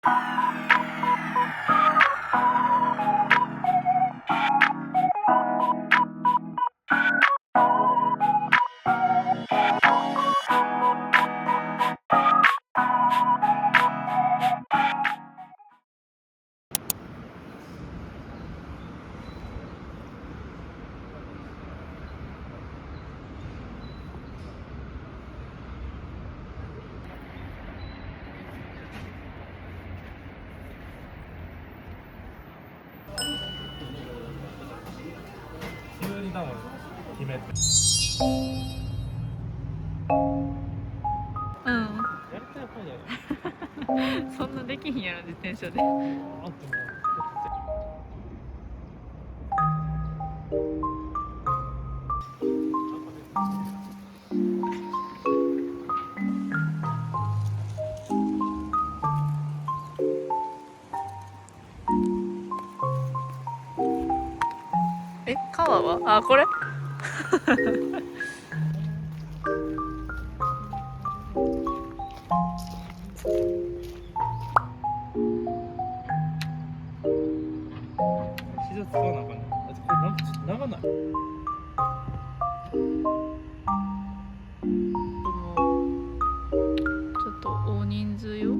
急に多分決めてうん。やりたい方だよ。そんなできひんやろ自転車で。あってもえ、川は？あ、これ？膝使わなあかんねん。だってこれなんかちょっと長ない。ちょっと大人数よ。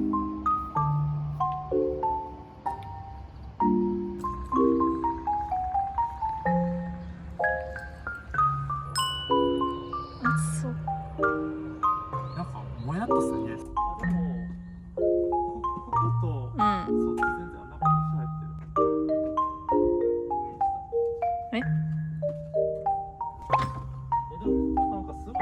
暑そう。なんかもやっとするね。あ、でもこことうん。そっち全然中に入ってる。え？でもここなんかすごいさ、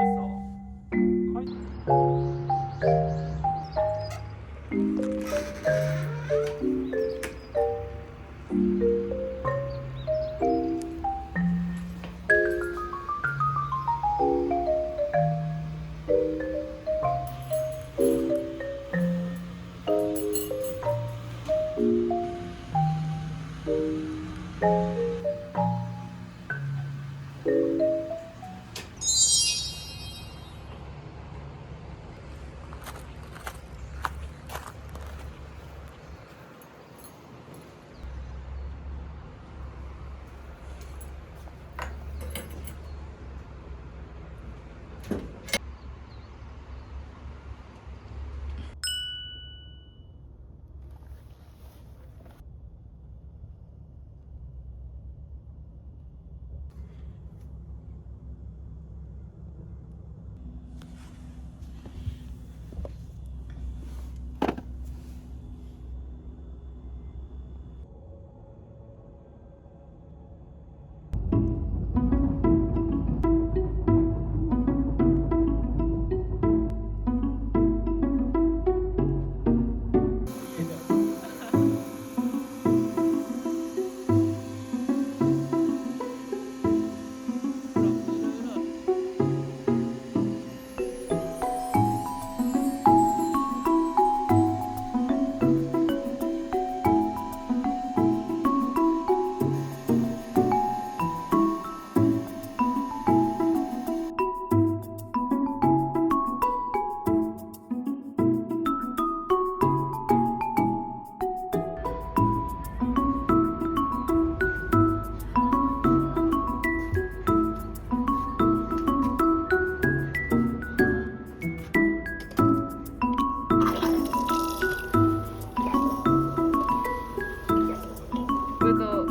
ぶどう。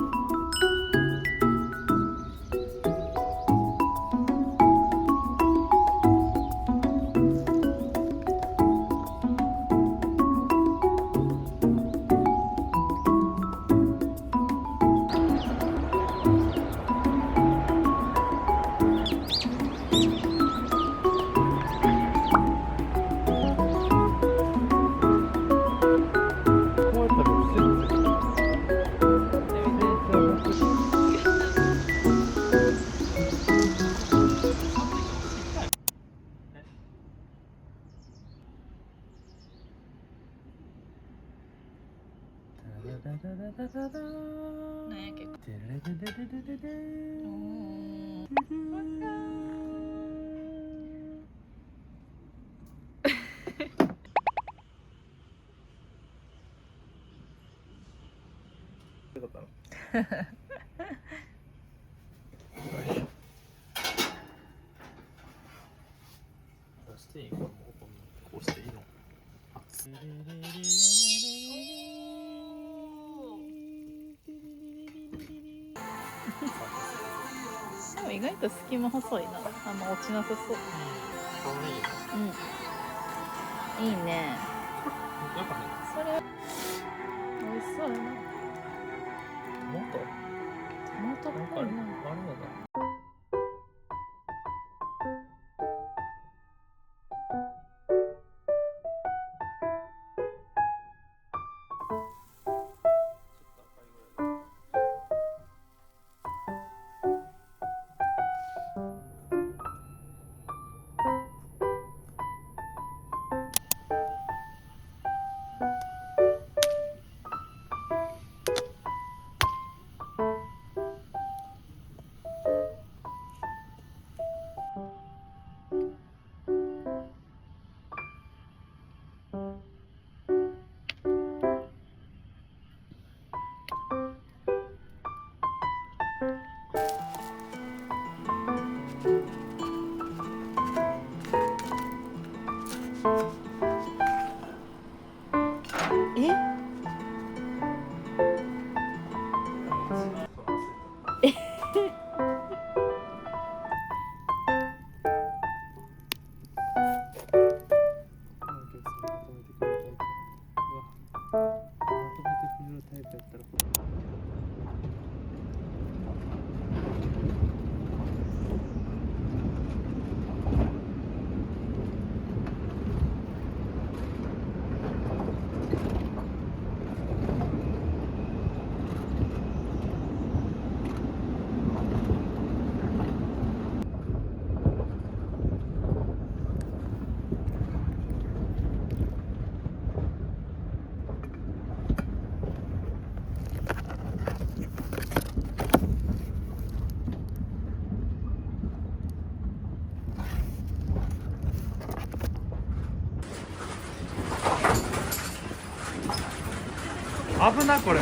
こうやったら伏せるぜ。なんやっけ？よかったの。出していい？これもこうしていいの？あ、でも意外と隙間細いな。あんま落ちなさそう。かわいいな。うん。いいね。やっぱね、それ美味しそうやな。もっとトマトっぽいな。あるのか。危なこれ。